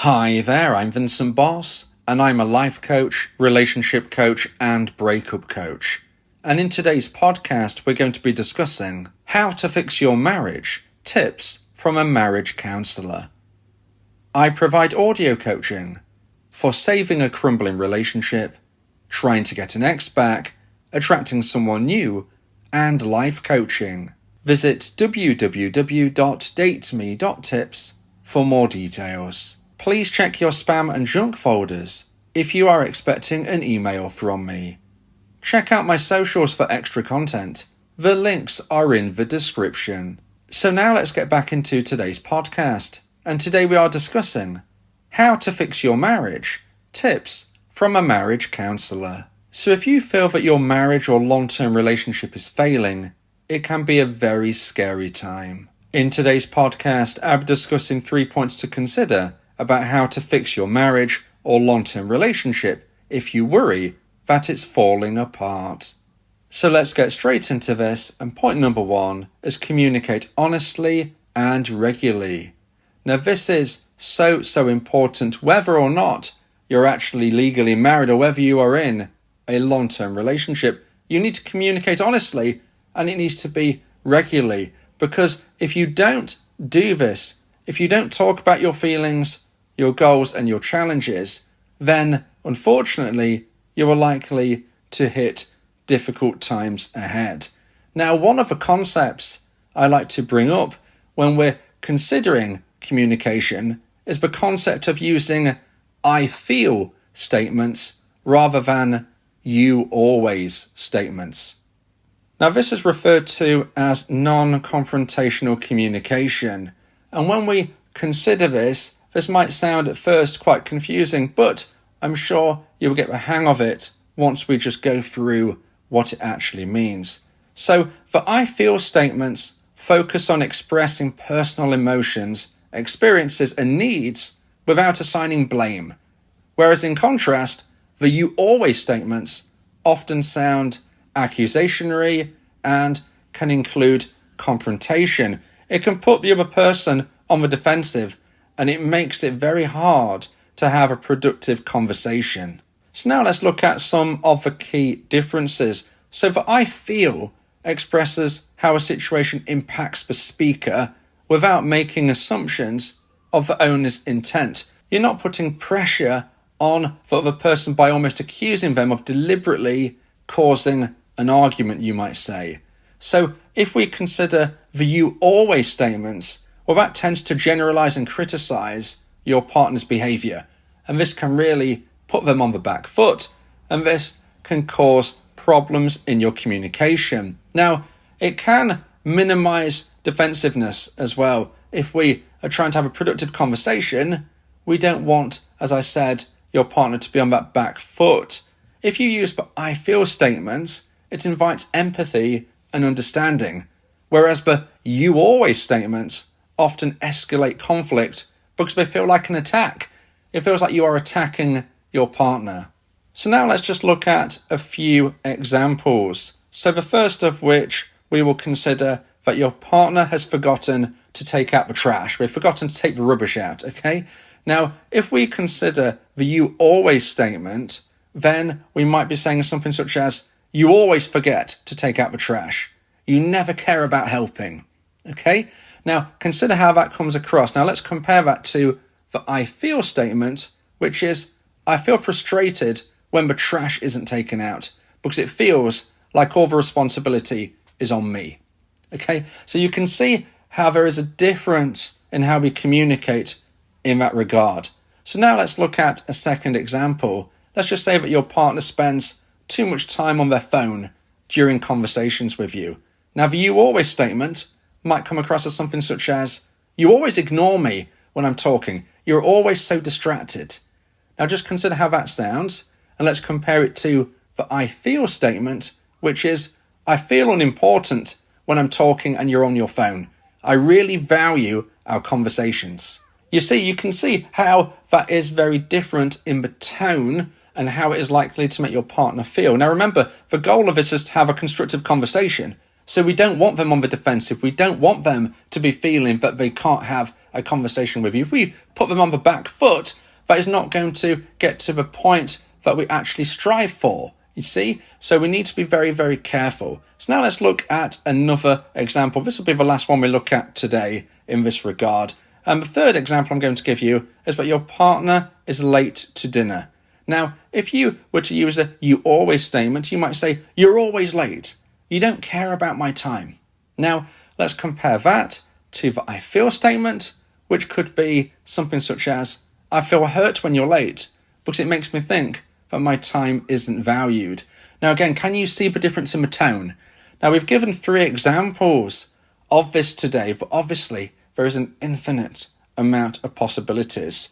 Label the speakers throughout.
Speaker 1: Hi there, I'm Vincent Boss, and I'm a life coach, relationship coach, and breakup coach. And in today's podcast, we're going to be discussing how to fix your marriage, tips from a marriage counsellor. I provide audio coaching for saving a crumbling relationship, trying to get an ex back, attracting someone new, and life coaching. Visit www.dateme.tips for more details. Please check your spam and junk folders if you are expecting an email from me. Check out my socials for extra content. The links are in the description. So now let's get back into today's podcast. And today we are discussing how to fix your marriage, tips from a marriage counsellor. So if you feel that your marriage or long-term relationship is failing, it can be a very scary time. In today's podcast, I'll be discussing 3 points to consider about how to fix your marriage or long-term relationship if you worry that it's falling apart. So let's get straight into this, and point number 1 is communicate honestly and regularly. Now this is so important whether or not you're actually legally married or whether you are in a long-term relationship. You need to communicate honestly, and it needs to be regularly, because if you don't do this, if you don't talk about your feelings, your goals and your challenges, then unfortunately you are likely to hit difficult times ahead. Now, one of the concepts I like to bring up when we're considering communication is the concept of using I feel statements rather than you always statements. Now, this is referred to as non-confrontational communication, and when we consider this might sound at first quite confusing, but I'm sure you'll get the hang of it once we just go through what it actually means. So the I feel statements focus on expressing personal emotions, experiences and needs without assigning blame, whereas in contrast, the you always statements often sound accusatory and can include confrontation. It can put the other person on the defensive, and it makes it very hard to have a productive conversation. So now let's look at some of the key differences. So the I feel expresses how a situation impacts the speaker without making assumptions of the owner's intent. You're not putting pressure on the other person by almost accusing them of deliberately causing an argument, you might say. So if we consider the you always statements, well, that tends to generalize and criticize your partner's behavior. And this can really put them on the back foot. And this can cause problems in your communication. Now, it can minimize defensiveness as well. If we are trying to have a productive conversation, we don't want, as I said, your partner to be on that back foot. If you use the I feel statements, it invites empathy and understanding. Whereas the you always statements often escalate conflict because they feel like an attack. It feels like you are attacking your partner. So now let's just look at a few examples. So the first of which we will consider that your partner has forgotten to take out the trash. They've forgotten to take the rubbish out, okay? Now, if we consider the you always statement, then we might be saying something such as, you always forget to take out the trash. You never care about helping, okay? Now, consider how that comes across. Now, let's compare that to the I feel statement, which is, I feel frustrated when the trash isn't taken out because it feels like all the responsibility is on me. Okay, so you can see how there is a difference in how we communicate in that regard. So now let's look at a second example. Let's just say that your partner spends too much time on their phone during conversations with you. Now, the you always statement might come across as something such as, you always ignore me when I'm talking. You're always so distracted. Now just consider how that sounds, and let's compare it to the I feel statement, which is, I feel unimportant when I'm talking and you're on your phone. I really value our conversations. You see, you can see how that is very different in the tone and how it is likely to make your partner feel. Now remember, the goal of this is to have a constructive conversation. So we don't want them on the defensive. We don't want them to be feeling that they can't have a conversation with you, if we put them on the back foot, that is not going to get to the point that we actually strive for. You see? So we need to be very, very careful. So now let's look at another example. This will be the last one we look at today in this regard. And the third example I'm going to give you is that your partner is late to dinner. Now, if you were to use a "you always" statement, you might say, "You're always late. You don't care about my time." Now, let's compare that to the "I feel" statement, which could be something such as, "I feel hurt when you're late because it makes me think that my time isn't valued." Now, again, can you see the difference in the tone? Now, we've given 3 examples of this today, but obviously there is an infinite amount of possibilities.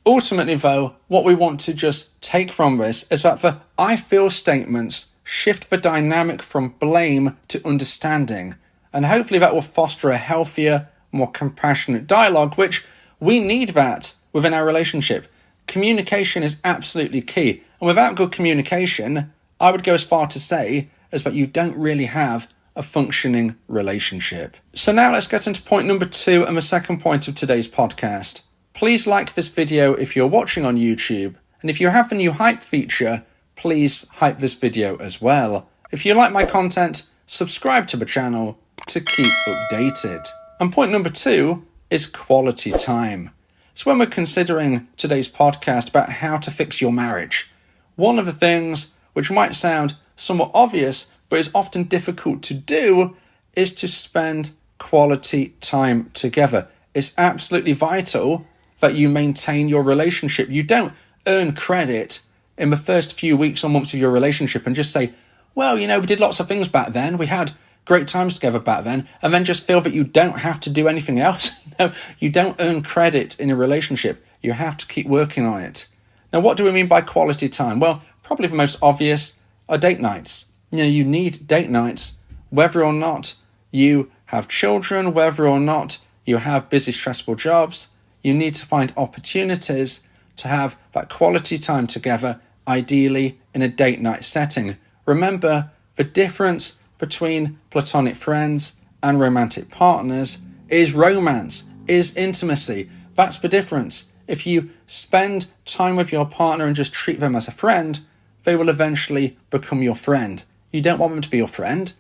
Speaker 1: Ultimately, though, what we want to just take from this is that the "I feel" statements shift the dynamic from blame to understanding, and hopefully that will foster a healthier, more compassionate dialogue, which we need that within our relationship. Communication is absolutely key, and without good communication, I would go as far to say as that you don't really have a functioning relationship. So now let's get into point number 2 and the second point of today's podcast. Please like this video if you're watching on YouTube, and if you have the new hype feature, please hype this video as well. If you like my content, subscribe to the channel to keep updated. And point number 2 is quality time. So when we're considering today's podcast about how to fix your marriage, one of the things which might sound somewhat obvious but is often difficult to do is to spend quality time together. It's absolutely vital that you maintain your relationship. You don't earn credit in the first few weeks or months of your relationship and just say, "Well, we did lots of things back then. We had great times together back then," and then just feel that you don't have to do anything else. No, you don't earn credit in a relationship. You have to keep working on it. Now, what do we mean by quality time? Well, probably the most obvious are date nights. You need date nights whether or not you have children, whether or not you have busy, stressful jobs. You need to find opportunities to have that quality time together, ideally in a date night setting. Remember, the difference between platonic friends and romantic partners is romance, is intimacy. That's the difference. If you spend time with your partner and just treat them as a friend, they will eventually become your friend. You don't want them to be your friend.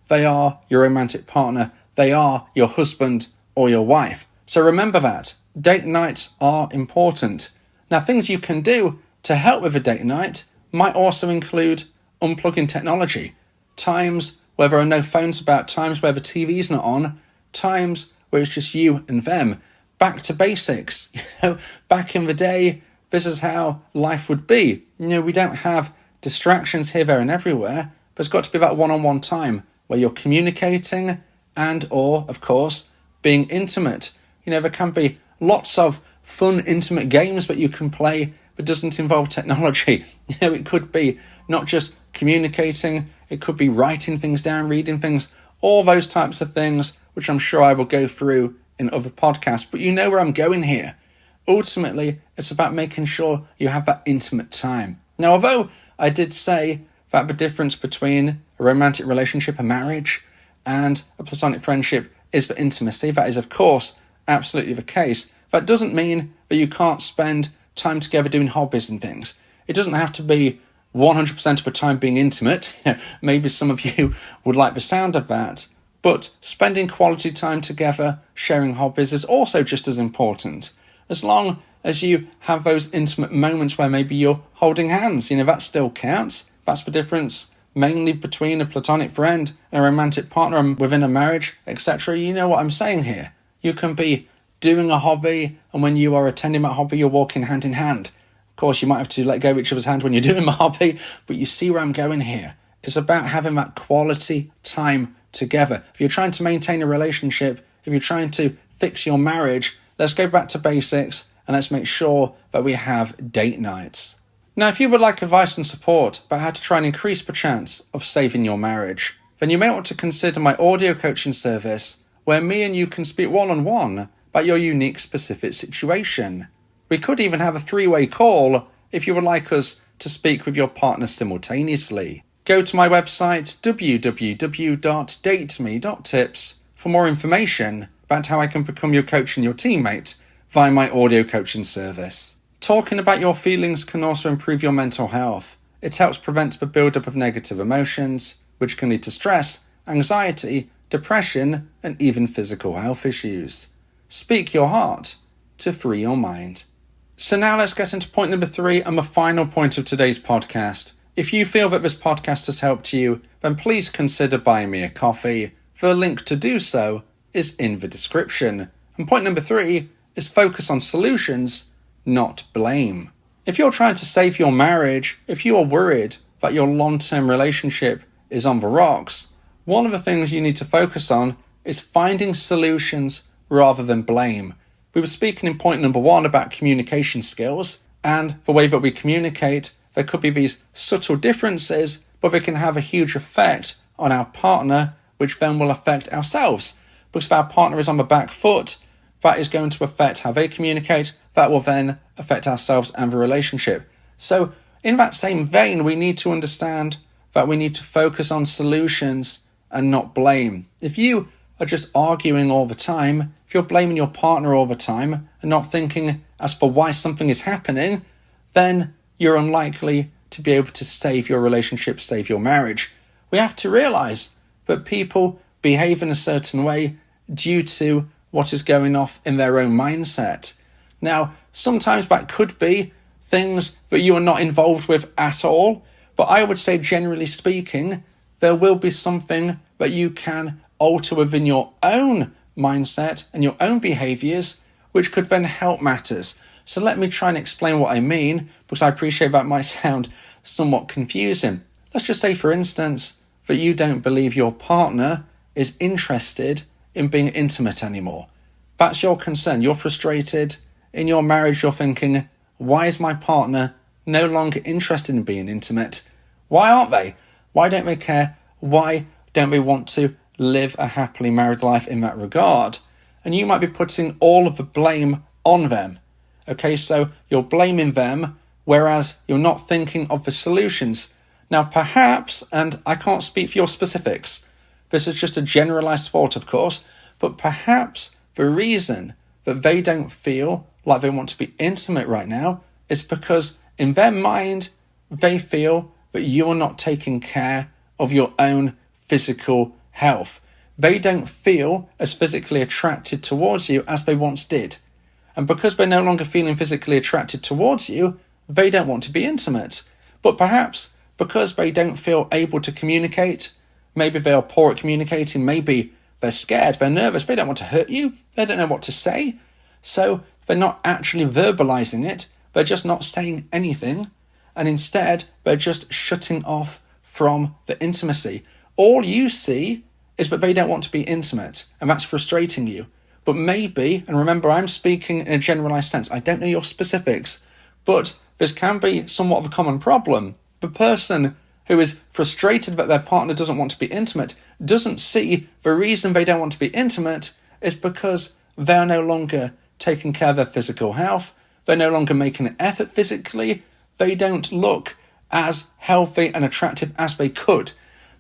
Speaker 1: They are your romantic partner. They are your husband or your wife. So remember that. Date nights are important. Now, things you can do to help with a date night might also include unplugging technology. Times where there are no phones about, times where the TV's not on, times where it's just you and them. Back to basics. Back in the day, this is how life would be. We don't have distractions here, there, and everywhere. There's got to be that one-on-one time where you're communicating and or, of course, being intimate. There can be lots of fun, intimate games that you can play that doesn't involve technology. It could be not just communicating, it could be writing things down, reading things, all those types of things, which I'm sure I will go through in other podcasts. But you know where I'm going here. Ultimately, it's about making sure you have that intimate time. Now, although I did say that the difference between a romantic relationship, a marriage, and a platonic friendship is the intimacy, that is, of course, absolutely the case. That doesn't mean that you can't spend time together doing hobbies and things. It doesn't have to be 100% of the time being intimate. Maybe some of you would like the sound of that. But spending quality time together, sharing hobbies, is also just as important. As long as you have those intimate moments where maybe you're holding hands, that still counts. That's the difference mainly between a platonic friend and a romantic partner within a marriage, etc. You know what I'm saying here. You can be doing a hobby, and when you are attending that hobby, you're walking hand in hand. Of course, you might have to let go of each other's hand when you're doing the hobby, but you see where I'm going here. It's about having that quality time together. If you're trying to maintain a relationship, if you're trying to fix your marriage, let's go back to basics and let's make sure that we have date nights. Now, if you would like advice and support about how to try and increase the chance of saving your marriage, then you may want to consider my audio coaching service, where me and you can speak one-on-one about your unique specific situation. We could even have a 3-way call if you would like us to speak with your partner simultaneously. Go to my website www.dateme.tips for more information about how I can become your coach and your teammate via my audio coaching service. Talking about your feelings can also improve your mental health. It helps prevent the buildup of negative emotions, which can lead to stress, anxiety, depression, and even physical health issues. Speak your heart to free your mind. So now let's get into point number 3 and the final point of today's podcast. If you feel that this podcast has helped you, then please consider buying me a coffee. The link to do so is in the description. And point number 3 is focus on solutions, not blame. If you're trying to save your marriage, if you are worried that your long-term relationship is on the rocks, one of the things you need to focus on is finding solutions rather than blame. We were speaking in point number 1 about communication skills, and the way that we communicate, there could be these subtle differences, but they can have a huge effect on our partner, which then will affect ourselves. Because if our partner is on the back foot, that is going to affect how they communicate, that will then affect ourselves and the relationship. So in that same vein, we need to understand that we need to focus on solutions and not blame. If you are just arguing all the time, if you're blaming your partner all the time and not thinking as for why something is happening, then you're unlikely to be able to save your relationship, save your marriage. We have to realize that people behave in a certain way due to what is going off in their own mindset. Now, sometimes that could be things that you are not involved with at all, but I would say generally speaking, there will be something that you can alter within your own mindset and your own behaviors, which could then help matters. So let me try and explain what I mean, because I appreciate that might sound somewhat confusing. Let's just say, for instance, that you don't believe your partner is interested in being intimate anymore. That's your concern. You're frustrated. In your marriage, you're thinking, why is my partner no longer interested in being intimate? Why aren't they? Why don't they care? Why don't they want to live a happily married life in that regard? And you might be putting all of the blame on them. Okay, so you're blaming them, whereas you're not thinking of the solutions. Now, perhaps, and I can't speak for your specifics, this is just a generalized thought, of course, but perhaps the reason that they don't feel like they want to be intimate right now is because in their mind, they feel that you're not taking care of your own physical health. They don't feel as physically attracted towards you as they once did. And because they're no longer feeling physically attracted towards you, they don't want to be intimate. But perhaps because they don't feel able to communicate, maybe they are poor at communicating, maybe they're scared, they're nervous, they don't want to hurt you, they don't know what to say. So they're not actually verbalizing it, they're just not saying anything, and instead they're just shutting off from the intimacy. All you see is that they don't want to be intimate, and that's frustrating you. But maybe, and remember I'm speaking in a generalized sense, I don't know your specifics, but this can be somewhat of a common problem. The person who is frustrated that their partner doesn't want to be intimate doesn't see the reason they don't want to be intimate is because they're no longer taking care of their physical health, they're no longer making an effort physically, they don't look as healthy and attractive as they could.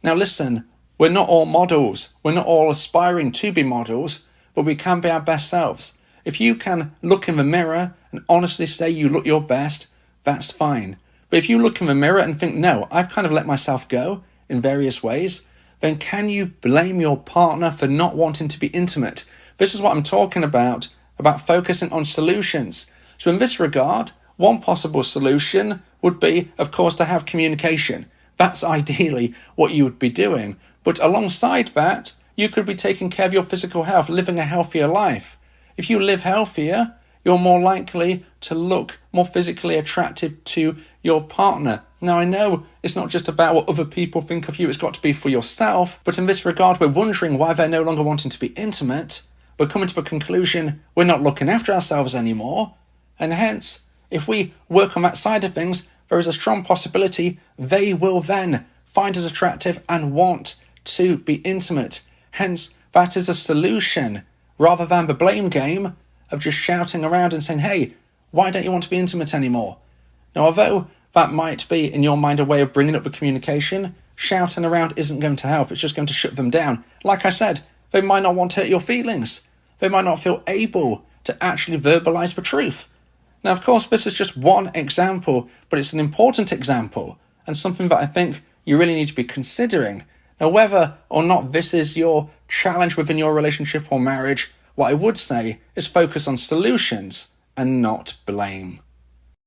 Speaker 1: Now listen, we're not all models, we're not all aspiring to be models, but we can be our best selves. If you can look in the mirror and honestly say you look your best, that's fine. But if you look in the mirror and think, no, I've kind of let myself go in various ways, then can you blame your partner for not wanting to be intimate? This is what I'm talking about focusing on solutions. So in this regard, one possible solution would be, of course, to have communication. That's ideally what you would be doing. But alongside that, you could be taking care of your physical health, living a healthier life. If you live healthier, you're more likely to look more physically attractive to your partner. Now, I know it's not just about what other people think of you, it's got to be for yourself. But in this regard, we're wondering why they're no longer wanting to be intimate. We're coming to a conclusion, we're not looking after ourselves anymore. And hence, if we work on that side of things, there is a strong possibility they will then find us attractive and want to be intimate. Hence, that is a solution rather than the blame game of just shouting around and saying, hey, why don't you want to be intimate anymore? Now, although that might be in your mind a way of bringing up the communication, shouting around isn't going to help. It's just going to shut them down. Like I said, they might not want to hurt your feelings. they might not feel able to actually verbalize the truth. Now, of course, this is just one example, but it's an important example and something that I think you really need to be considering. Now, whether or not this is your challenge within your relationship or marriage, what I would say is focus on solutions and not blame.